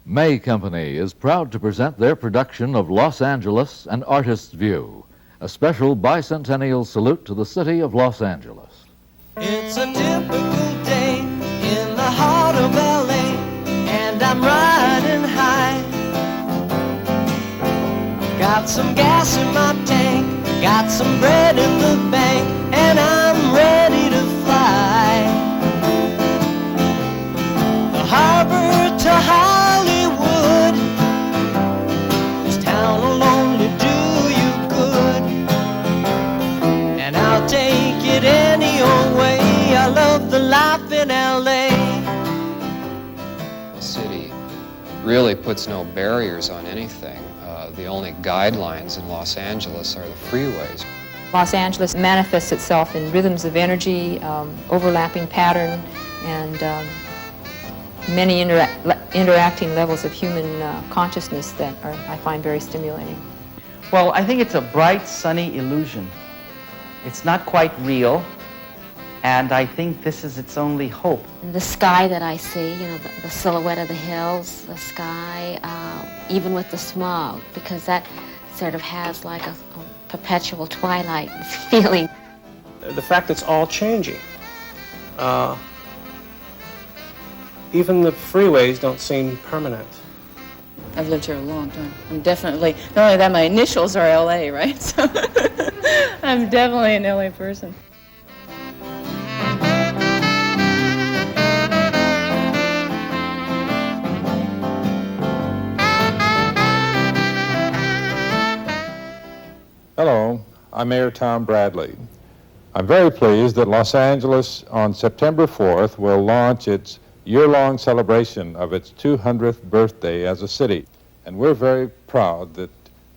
May Company is proud to present their production of Los Angeles, An Artist's View, a special bicentennial salute to the city of Los Angeles. It's a typical day in the heart of LA, and I'm riding high. Got some gas in my tank, got some bread in the bank, and I'm ready to fly. The harbor to Hollywood, this town will only do you good, and I'll take it any old way. I love the life in LA. The city really puts no barriers on anything. The only guidelines in Los Angeles are the freeways. Los Angeles manifests itself in rhythms of energy, overlapping pattern, and many interacting levels of human consciousness that I find very stimulating. Well, I think it's a bright, sunny illusion. It's not quite real, and I think this is its only hope. The sky that I see, you know, the silhouette of the hills, the sky, even with the smog, because that sort of has like a perpetual twilight feeling. The fact it's all changing. Even the freeways don't seem permanent. I've lived here a long time. I'm definitely, not only that, my initials are LA, right? So I'm definitely an LA person. Hello, I'm Mayor Tom Bradley. I'm very pleased that Los Angeles on September 4th will launch its year-long celebration of its 200th birthday as a city. And we're very proud that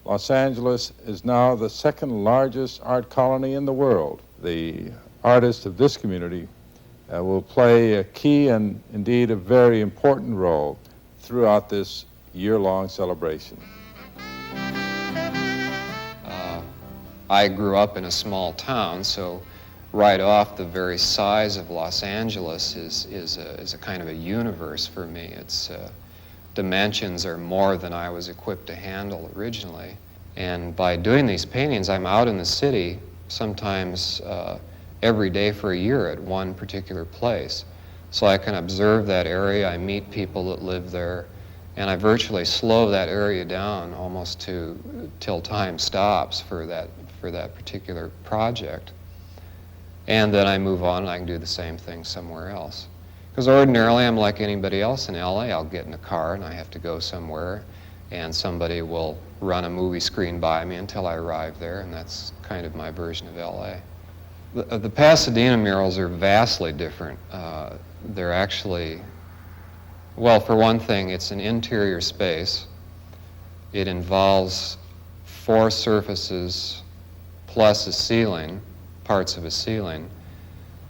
Los Angeles is now the second largest art colony in the world. The artists of this community will play a key and indeed a very important role throughout this year-long celebration. I grew up in a small town, so right off the very size of Los Angeles is a kind of a universe for me. Its dimensions are more than I was equipped to handle originally. And by doing these paintings, I'm out in the city sometimes every day for a year at one particular place. So I can observe that area, I meet people that live there, and I virtually slow that area down almost till time stops for that particular project. And then I move on and I can do the same thing somewhere else. Because ordinarily I'm like anybody else in LA. I'll get in a car and I have to go somewhere and somebody will run a movie screen by me until I arrive there, and that's kind of my version of LA. The Pasadena murals are vastly different. They're actually, well, for one thing, it's an interior space. It involves 4 surfaces plus a ceiling, parts of a ceiling.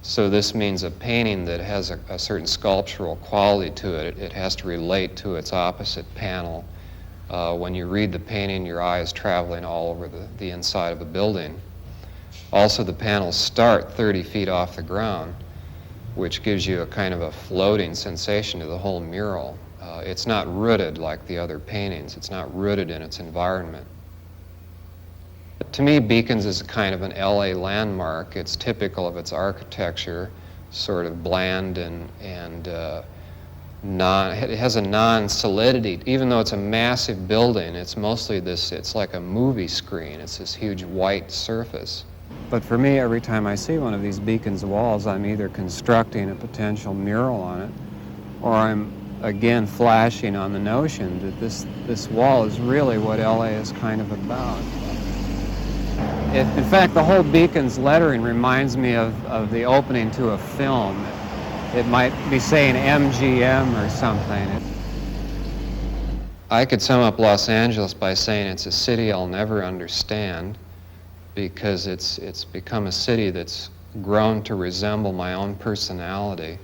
So this means a painting that has a certain sculptural quality to it. It has to relate to its opposite panel. When you read the painting, your eye is traveling all over the inside of a building. Also, the panels start 30 feet off the ground, which gives you a kind of a floating sensation to the whole mural. It's not rooted like the other paintings. It's not rooted in its environment. To me, Beacons is a kind of an LA landmark. It's typical of its architecture, sort of bland and it has a non-solidity. Even though it's a massive building, it's mostly it's like a movie screen. It's this huge white surface. But for me, every time I see one of these Beacons walls, I'm either constructing a potential mural on it, or I'm again flashing on the notion that this wall is really what LA is kind of about. In fact, the whole Beacons lettering reminds me of the opening to a film. It might be saying MGM or something. I could sum up Los Angeles by saying it's a city I'll never understand, because it's become a city that's grown to resemble my own personality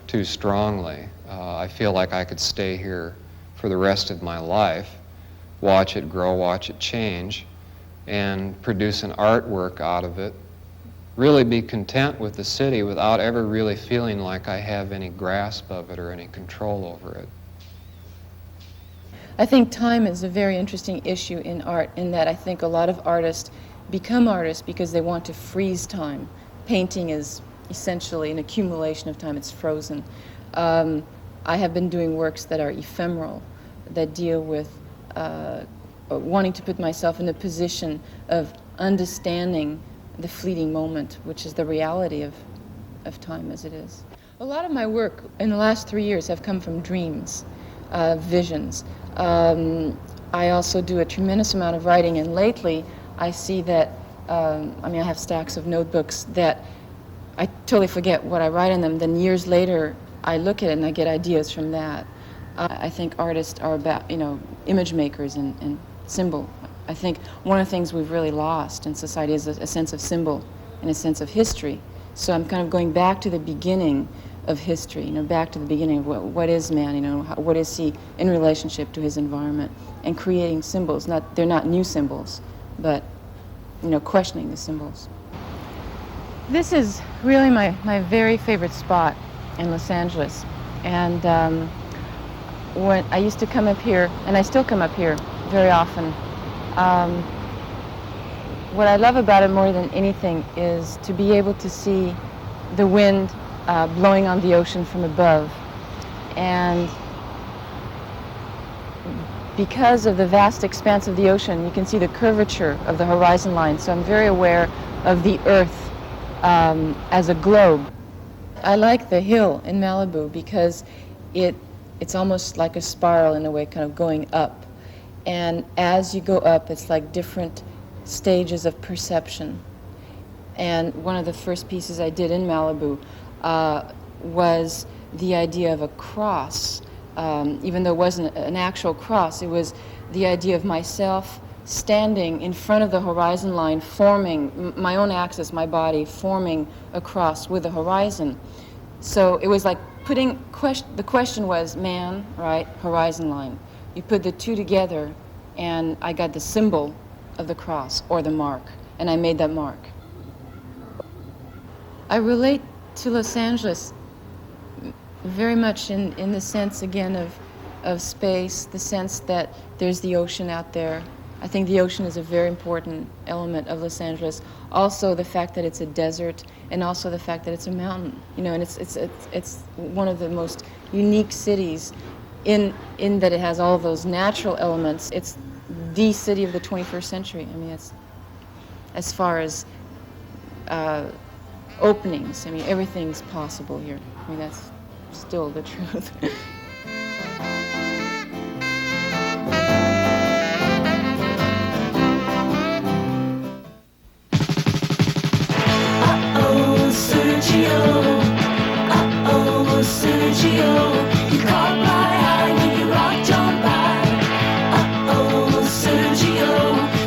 too strongly. I feel like I could stay here for the rest of my life, watch it grow, watch it change, and produce an artwork out of it, really be content with the city without ever really feeling like I have any grasp of it or any control over it. I think time is a very interesting issue in art, in that I think a lot of artists become artists because they want to freeze time. Painting is essentially an accumulation of time. It's frozen. I have been doing works that are ephemeral, that deal with wanting to put myself in the position of understanding the fleeting moment, which is the reality of time as it is. A lot of my work in the last 3 years have come from dreams, visions. I also do a tremendous amount of writing, and lately I see that, I have stacks of notebooks that I totally forget what I write in them. Then years later, I look at it and I get ideas from that. I think artists are about, image makers and symbol. I think one of the things we've really lost in society is a sense of symbol and a sense of history. So I'm kind of going back to the beginning of history, back to the beginning of what is man, what is he in relationship to his environment, and creating symbols. They're not new symbols, but questioning the symbols. This is really my very favorite spot in Los Angeles, and when I used to come up here, and I still come up here very often. What I love about it more than anything is to be able to see the wind blowing on the ocean from above. And because of the vast expanse of the ocean, you can see the curvature of the horizon line. So I'm very aware of the Earth as a globe. I like the hill in Malibu because it's almost like a spiral in a way, kind of going up. And as you go up, it's like different stages of perception. And one of the first pieces I did in Malibu was the idea of a cross. Even though it wasn't an actual cross, it was the idea of myself standing in front of the horizon line, forming my own axis, my body, forming a cross with the horizon. So it was like the question was man, right, horizon line. You put the two together, and I got the symbol of the cross, or the mark, and I made that mark. I relate to Los Angeles very much in the sense, again, of space, the sense that there's the ocean out there. I think the ocean is a very important element of Los Angeles. Also the fact that it's a desert, and also the fact that it's a mountain. And it's one of the most unique cities in that it has all of those natural elements. It's the city of the 21st century. It's as far as openings. Everything's possible here. That's still the truth. Sergio, you caught my eye when you rocked on by. Uh-oh, Sergio,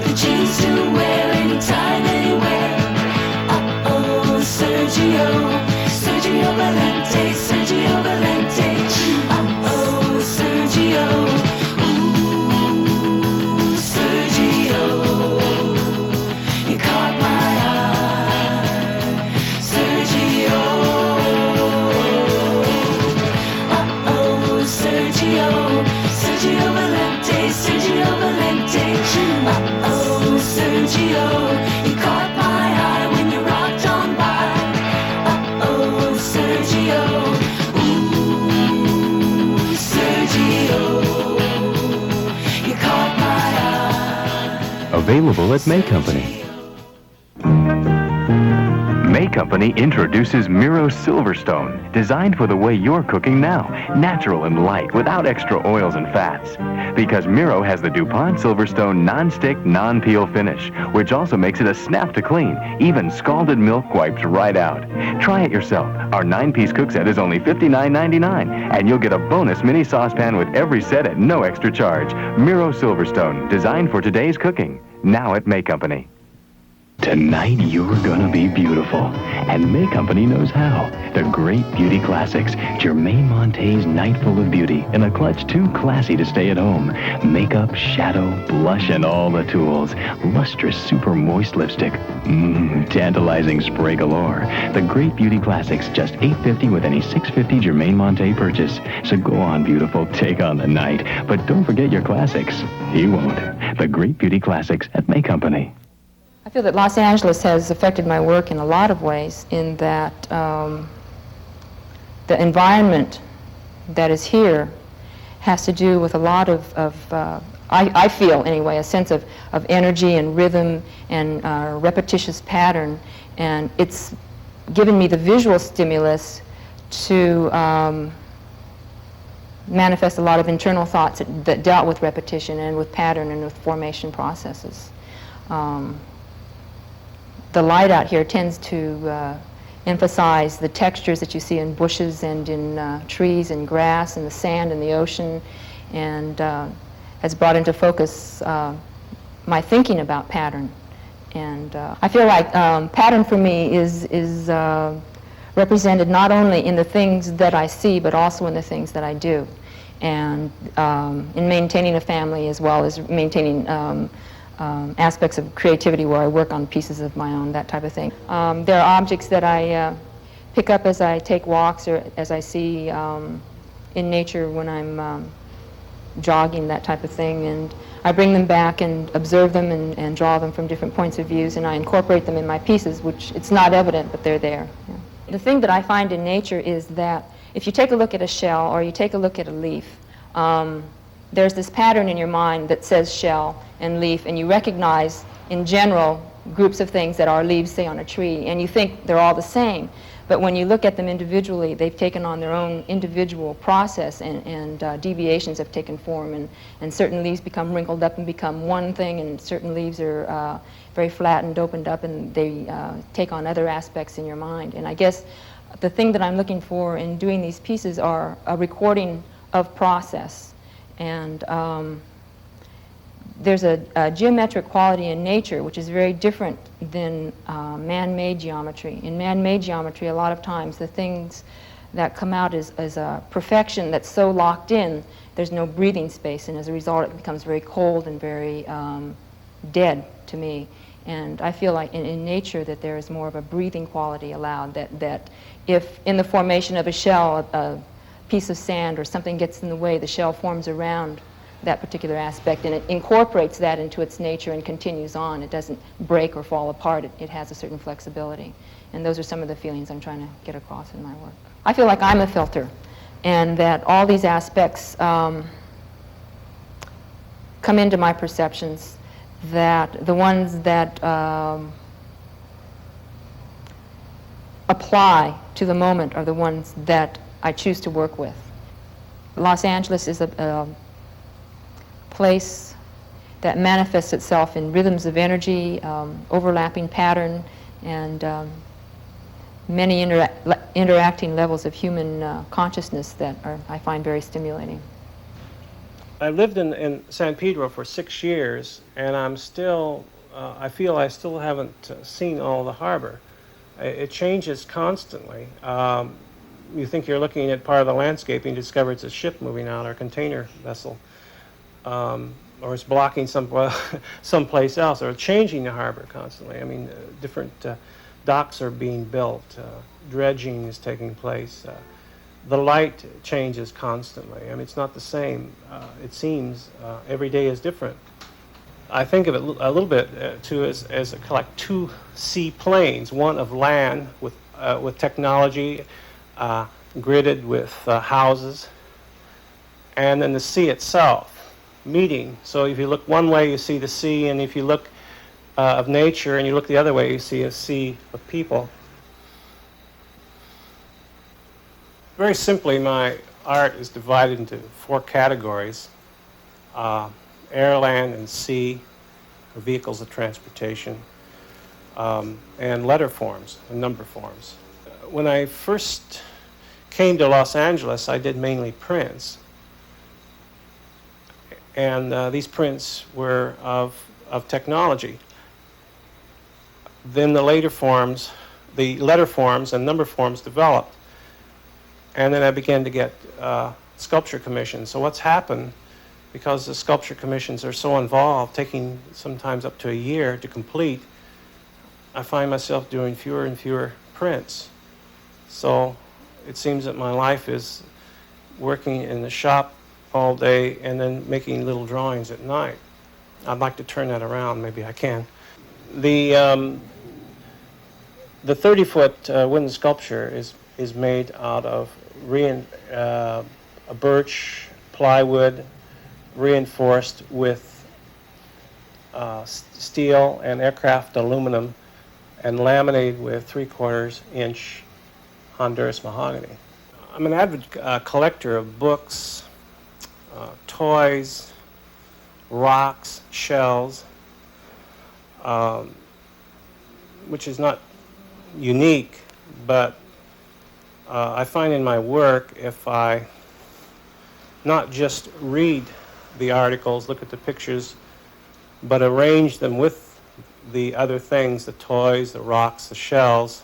the jeans to wear anytime, anywhere. Uh-oh, Sergio, Sergio Valente, Sergio Valente. Uh-oh, Sergio, ooh, Sergio, you caught my eye, Sergio. Sergio Valente, Sergio Valente. Uh-oh, Sergio, you caught my eye when you rocked on by. Uh-oh, Sergio, ooh, Sergio, you caught my eye. Available at May Company. May Company introduces Miro Silverstone, designed for the way you're cooking now. Natural and light, without extra oils and fats. Because Miro has the DuPont Silverstone non-stick, non-peel finish, which also makes it a snap to clean. Even scalded milk wipes right out. Try it yourself. Our 9-piece cook set is only $59.99, and you'll get a bonus mini saucepan with every set at no extra charge. Miro Silverstone, designed for today's cooking. Now at May Company. Tonight you're gonna be beautiful, and May Company knows how. The Great Beauty Classics, Germaine Monte's Night Full of Beauty, in a clutch too classy to stay at home. Makeup, shadow, blush, and all the tools. Lustrous, super moist lipstick. Tantalizing spray galore. The Great Beauty Classics, just $8.50 with any $6.50 Germaine Monte purchase. So go on, beautiful, take on the night, but don't forget your classics. He won't. The Great Beauty Classics at May Company. I feel that Los Angeles has affected my work in a lot of ways, in that the environment that is here has to do with a lot of I feel anyway, a sense of energy and rhythm and repetitious pattern, and it's given me the visual stimulus to manifest a lot of internal thoughts that dealt with repetition and with pattern and with formation processes. The light out here tends to emphasize the textures that you see in bushes and in trees and grass and the sand and the ocean, and has brought into focus my thinking about pattern. And I feel like pattern for me is represented not only in the things that I see, but also in the things that I do, and in maintaining a family, as well as maintaining aspects of creativity where I work on pieces of my own, that type of thing. There are objects that I pick up as I take walks or as I see in nature when I'm jogging, that type of thing, and I bring them back and observe them and draw them from different points of views, and I incorporate them in my pieces, which it's not evident, but they're there. Yeah. The thing that I find in nature is that if you take a look at a shell or you take a look at a leaf, there's this pattern in your mind that says shell and leaf, and you recognize in general groups of things that are leaves, say, on a tree, and you think they're all the same. But when you look at them individually, they've taken on their own individual process, and deviations have taken form, and certain leaves become wrinkled up and become one thing, and certain leaves are very flattened, opened up, and they take on other aspects in your mind. And I guess the thing that I'm looking for in doing these pieces are a recording of process. And there's a geometric quality in nature which is very different than man-made geometry. In man-made geometry, a lot of times the things that come out is a perfection that's so locked in, there's no breathing space, and as a result it becomes very cold and very dead to me. And I feel like in nature that there is more of a breathing quality allowed, that if in the formation of a shell, a piece of sand or something gets in the way, the shell forms around that particular aspect, and it incorporates that into its nature and continues on. It doesn't break or fall apart. It has a certain flexibility. And those are some of the feelings I'm trying to get across in my work. I feel like I'm a filter, and that all these aspects come into my perceptions, that the ones that apply to the moment are the ones that I choose to work with. Los Angeles is a place that manifests itself in rhythms of energy, overlapping pattern, and many interacting levels of human consciousness that I find very stimulating. I lived in San Pedro for 6 years, and I'm still, I feel I still haven't seen all the harbor. It changes constantly. You think you're looking at part of the landscape, and you discover it's a ship moving out, or a container vessel. Or it's blocking someplace else, or changing the harbor constantly. I mean, different docks are being built, dredging is taking place. The light changes constantly. I mean, it's not the same. It seems every day is different. I think of it a little bit too as like two seaplanes, one of land with technology, gridded with houses, and then the sea itself meeting. So if you look one way, you see the sea, and if you look of nature and you look the other way, you see a sea of people. Very simply, my art is divided into 4 categories: air, land, and sea, or vehicles of transportation, and letter forms and number forms. When I first came to Los Angeles, I did mainly prints. And these prints were of technology. then the later forms, the letter forms and number forms developed. And then I began to get sculpture commissions. So what's happened, because the sculpture commissions are so involved, taking sometimes up to a year to complete, I find myself doing fewer and fewer prints. So it seems that my life is working in the shop all day and then making little drawings at night. I'd like to turn that around. Maybe I can. The 30-foot wooden sculpture is made out of a birch plywood reinforced with steel and aircraft aluminum and laminated with 3/4 inch Honduras mahogany. I'm an avid collector of books, toys, rocks, shells, which is not unique, but I find in my work, if I not just read the articles, look at the pictures, but arrange them with the other things, the toys, the rocks, the shells,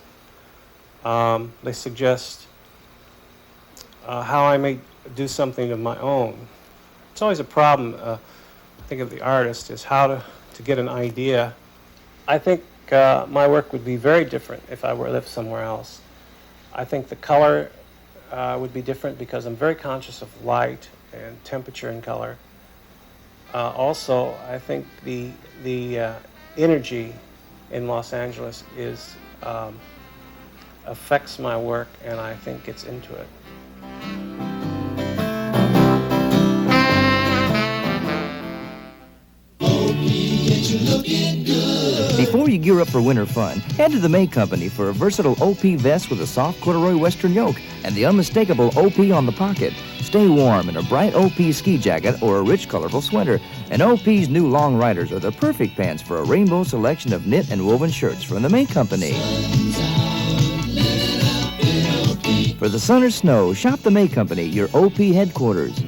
they suggest how I may do something of my own. It's always a problem, I think, of the artist, is how to get an idea. I think my work would be very different if I were to live somewhere else. I think the color would be different because I'm very conscious of light and temperature and color. Also, I think the energy in Los Angeles affects my work, and I think gets into it. Before you gear up for winter fun, head to the May Company for a versatile OP vest with a soft corduroy western yoke and the unmistakable OP on the pocket. Stay warm in a bright OP ski jacket or a rich, colorful sweater. And OP's new long riders are the perfect pants for a rainbow selection of knit and woven shirts from the May Company. For the sun or snow, shop the May Company, your OP headquarters.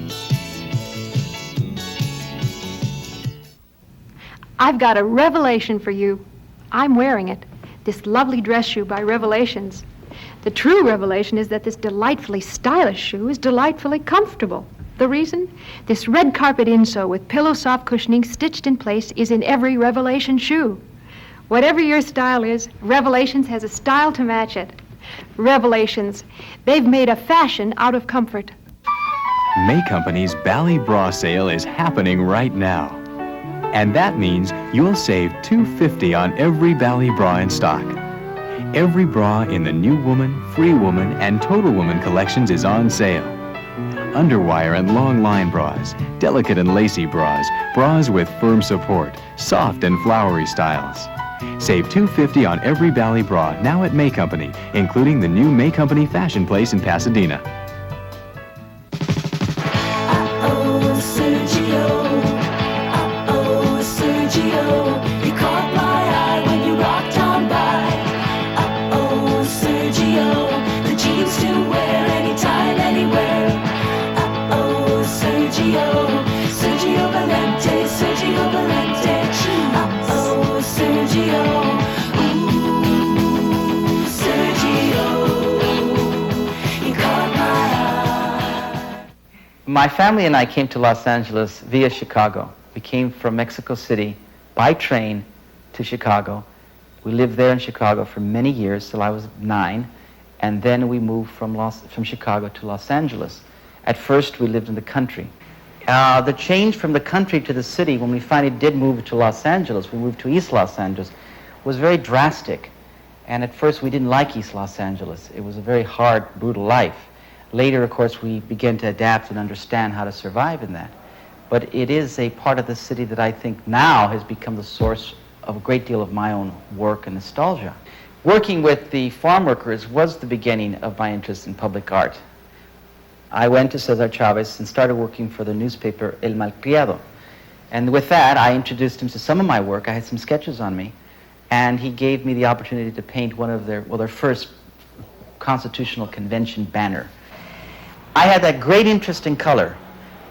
I've got a revelation for you. I'm wearing it, this lovely dress shoe by Revelations. The true revelation is that this delightfully stylish shoe is delightfully comfortable. The reason? This red carpet insole with pillow soft cushioning stitched in place is in every Revelation shoe. Whatever your style is, Revelations has a style to match it. Revelations, they've made a fashion out of comfort. May Company's Bally Bra sale is happening right now. And that means you'll save $2.50 on every Bally bra in stock. Every bra in the New Woman, Free Woman, and Total Woman collections is on sale. Underwire and long line bras, delicate and lacy bras, bras with firm support, soft and flowery styles. Save $2.50 on every Bally bra now at May Company, including the new May Company Fashion Place in Pasadena. My family and I came to Los Angeles via Chicago. We came from Mexico City by train to Chicago. We lived there in Chicago for many years till I was 9, and then we moved from Chicago to Los Angeles. At first, we lived in the country. The change from the country to the city, when we finally did move to Los Angeles, we moved to East Los Angeles, was very drastic. And at first, we didn't like East Los Angeles. It was a very hard, brutal life. Later, of course, we began to adapt and understand how to survive in that. But it is a part of the city that I think now has become the source of a great deal of my own work and nostalgia. Working with the farm workers was the beginning of my interest in public art. I went to Cesar Chavez and started working for the newspaper El Malcriado. And with that, I introduced him to some of my work. I had some sketches on me, and he gave me the opportunity to paint one of their first Constitutional Convention banner. I had that great interest in color.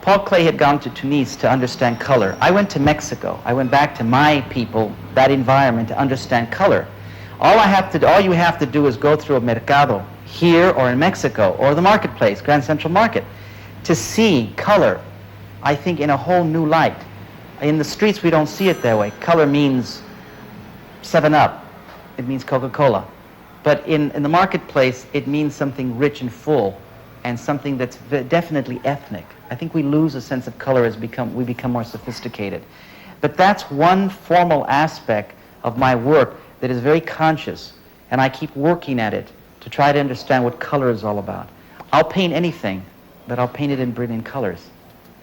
Paul Klee had gone to Tunis to understand color. I went to Mexico. I went back to my people, that environment, to understand color. All you have to do is go through a mercado here or in Mexico or the marketplace, Grand Central Market, to see color, I think, in a whole new light. In the streets, we don't see it that way. Color means 7-Up. It means Coca-Cola. But in the marketplace, it means something rich and full and something that's definitely ethnic. I think we lose a sense of color as we become more sophisticated. But that's one formal aspect of my work that is very conscious, and I keep working at it to try to understand what color is all about. I'll paint anything, but I'll paint it in brilliant colors.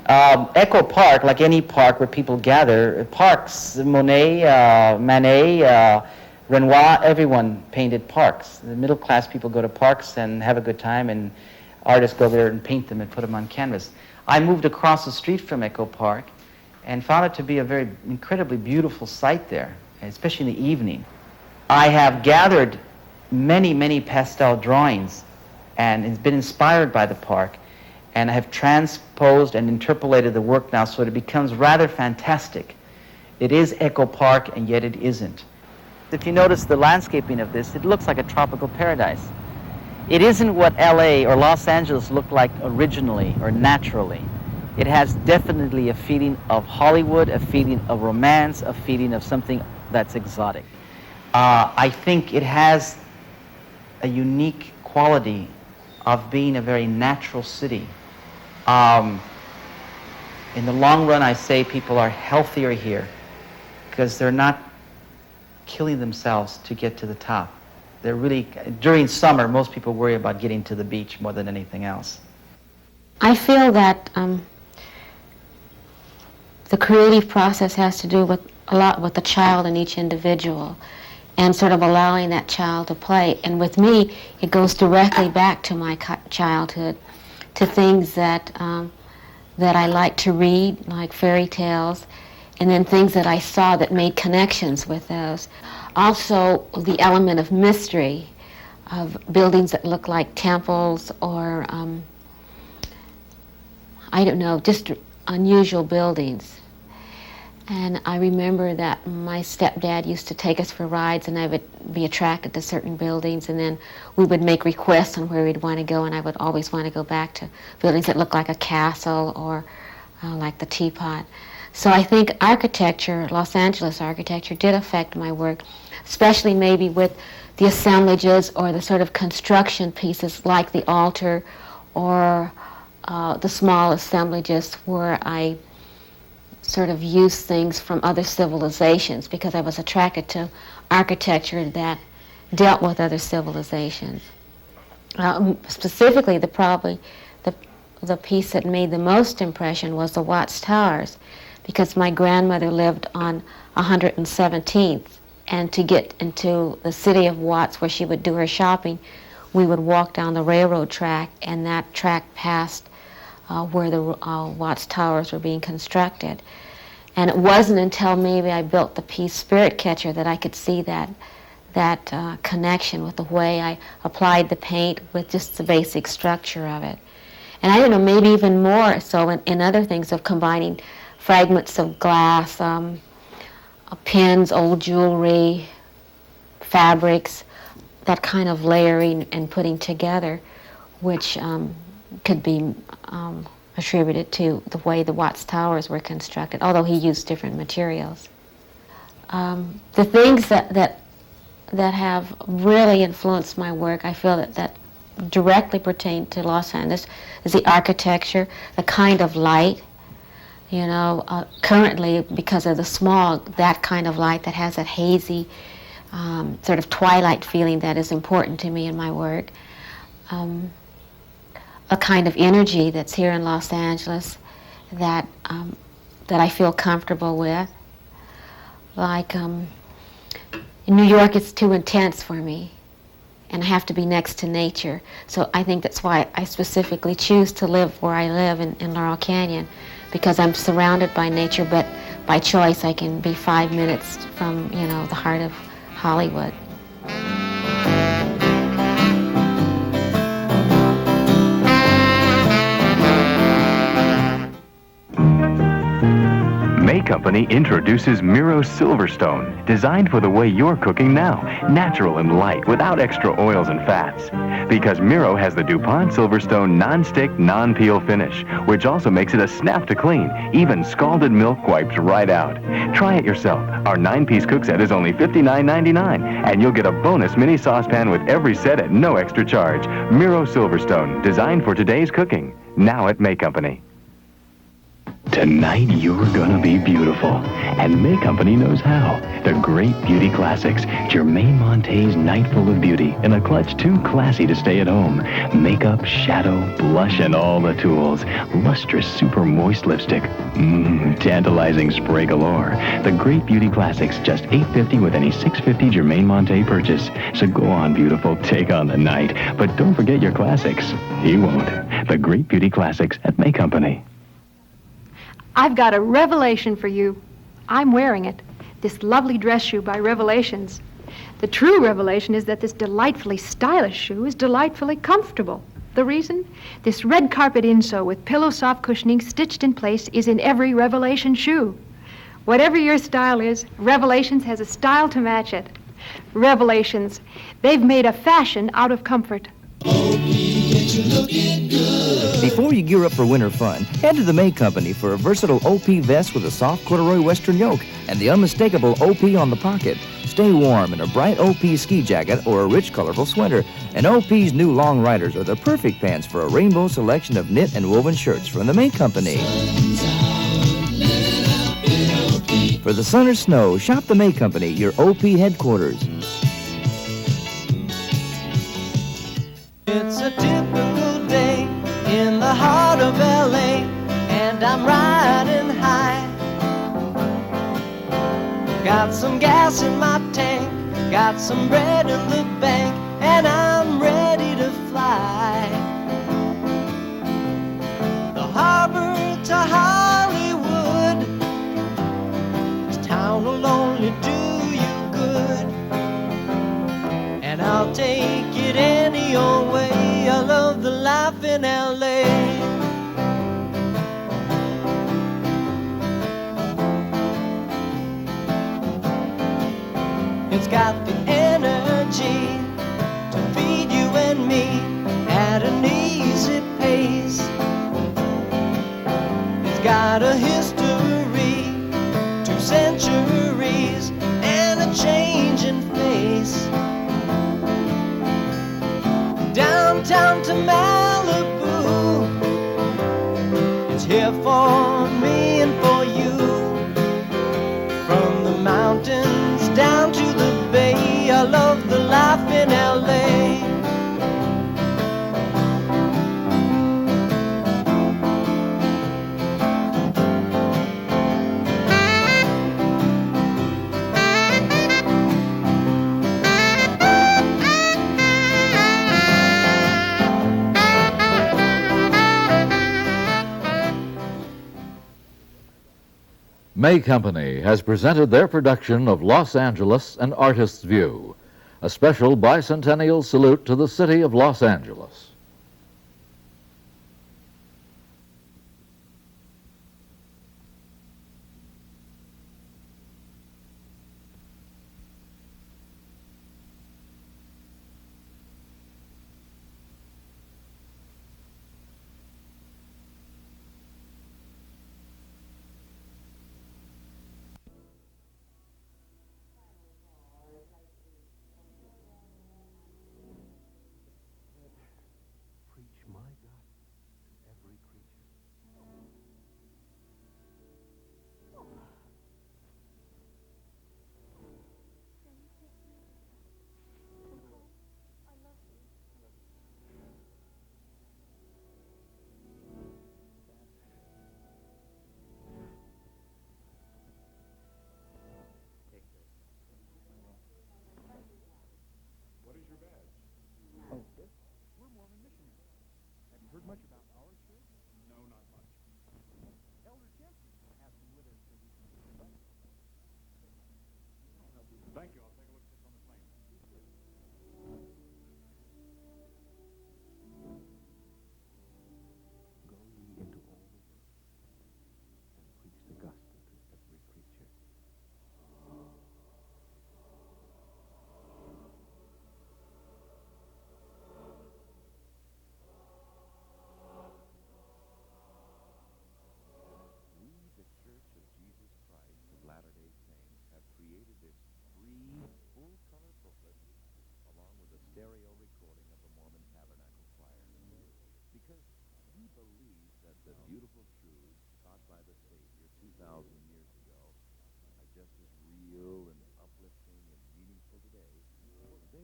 Echo Park, like any park where people gather, parks, Monet, Manet, Renoir, everyone painted parks. The middle class people go to parks and have a good time, and artists go there and paint them and put them on canvas. I moved across the street from Echo Park and found it to be a very incredibly beautiful site there, especially in the evening. I have gathered many, many pastel drawings and it's been inspired by the park, and I have transposed and interpolated the work now so that it becomes rather fantastic. It is Echo Park, and yet it isn't. If you notice the landscaping of this, it looks like a tropical paradise. It isn't what LA or Los Angeles looked like originally or naturally. It has definitely a feeling of Hollywood, a feeling of romance, a feeling of something that's exotic. I think it has a unique quality of being a very natural city. In the long run, I say people are healthier here because they're not killing themselves to get to the top. They're really, during summer, most people worry about getting to the beach more than anything else. I feel that the creative process has to do with a lot with the child and each individual, and sort of allowing that child to play. And with me, it goes directly back to my childhood, to things that that I like to read, like fairy tales, and then things that I saw that made connections with those. Also, the element of mystery, of buildings that look like temples or, I don't know, just unusual buildings. And I remember that my stepdad used to take us for rides, and I would be attracted to certain buildings, and then we would make requests on where we'd want to go, and I would always want to go back to buildings that looked like a castle or like the Teapot. So I think architecture, Los Angeles architecture, did affect my work, especially maybe with the assemblages or the sort of construction pieces like the altar or the small assemblages where I sort of use things from other civilizations because I was attracted to architecture that dealt with other civilizations. Specifically, the piece that made the most impression was the Watts Towers, because my grandmother lived on 117th, and to get into the city of Watts where she would do her shopping, we would walk down the railroad track, and that track passed where the Watts Towers were being constructed. And it wasn't until maybe I built the piece Spirit Catcher that I could see that connection with the way I applied the paint with just the basic structure of it. And I don't know, maybe even more so in other things of combining fragments of glass, pins, old jewelry, fabrics, that kind of layering and putting together, which could be attributed to the way the Watts Towers were constructed, although he used different materials. The things that have really influenced my work, I feel that directly pertain to Los Angeles, is the architecture, the kind of light. You know, currently, because of the smog, that kind of light that has that hazy sort of twilight feeling that is important to me in my work. A kind of energy that's here in Los Angeles that I feel comfortable with. Like in New York, it's too intense for me, and I have to be next to nature. So I think that's why I specifically choose to live where I live in Laurel Canyon, because I'm surrounded by nature, but by choice I can be 5 minutes from, you know, the heart of Hollywood. Make Company introduces Miro Silverstone, designed for the way you're cooking now, natural and light without extra oils and fats. Because Miro has the DuPont Silverstone non-stick, non-peel finish, which also makes it a snap to clean. Even scalded milk wipes right out. Try it yourself. Our 9-piece cook set is only $59.99, and you'll get a bonus mini saucepan with every set at no extra charge. Miro Silverstone, designed for today's cooking. Now at May Company. Tonight you're gonna be beautiful, and May Company knows how. The great beauty classics, Germaine Monte's Night Full of Beauty, in a clutch too classy to stay at home. Makeup, shadow, blush, and all the tools. Lustrous, super moist lipstick. Tantalizing spray galore. The great beauty classics, just $8.50 with any $6.50 Germaine Monte purchase. So go on, beautiful, take on the night. But don't forget your classics. He won't. The great beauty classics at May Company. I've got a revelation for you. I'm wearing it. This lovely dress shoe by Revelations. The true revelation is that this delightfully stylish shoe is delightfully comfortable. The reason? This red carpet insole with pillow soft cushioning stitched in place is in every Revelation shoe. Whatever your style is, Revelations has a style to match it. Revelations. They've made a fashion out of comfort. Before you gear up for winter fun, head to the May Company for a versatile OP vest with a soft corduroy western yoke and the unmistakable OP on the pocket. Stay warm in a bright OP ski jacket or a rich, colorful sweater. And OP's new long riders are the perfect pants for a rainbow selection of knit and woven shirts from the May Company. For the sun or snow, shop the May Company, your OP headquarters. It's a typical day in the heart of LA, and I'm riding high. Got some gas in my tank, got some bread in the bank, and I'm ready to fly. The harbor to Hollywood, this town will only do you good, and I'll take it any old way. I love the life in LA. It's got the energy to feed you and me at an easy pace. It's got a history, 2 centuries, and a change in face. Downtown to Malibu, it's here for me and for you. From the mountains down to the bay, I love the life in LA. May Company has presented their production of Los Angeles, An Artist's View, a special bicentennial salute to the city of Los Angeles.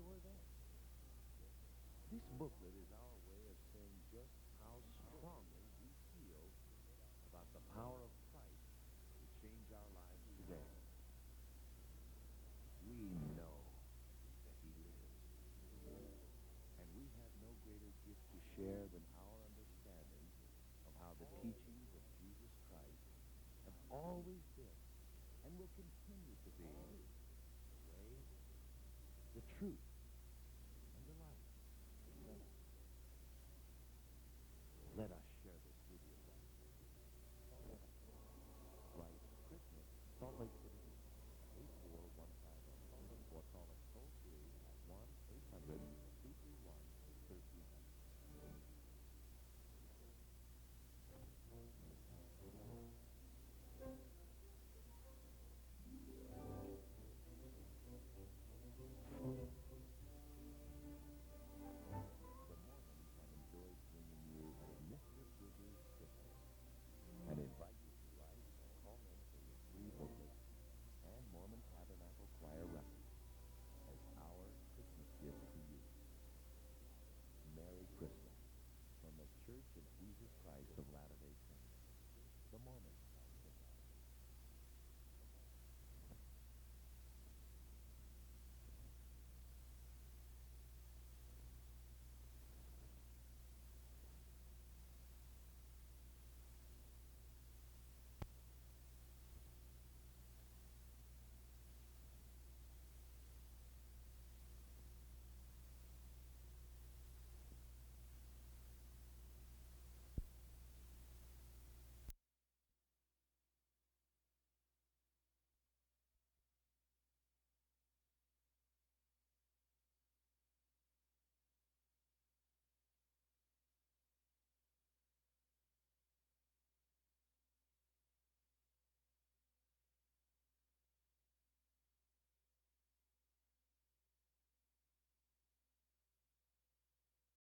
they were then. This booklet is our way of saying just how strongly we feel about the power of Christ to change our lives today. We know that he lives. And we have no greater gift to share than our understanding of how the teachings of Jesus Christ have always been and will continue to be the way, the truth,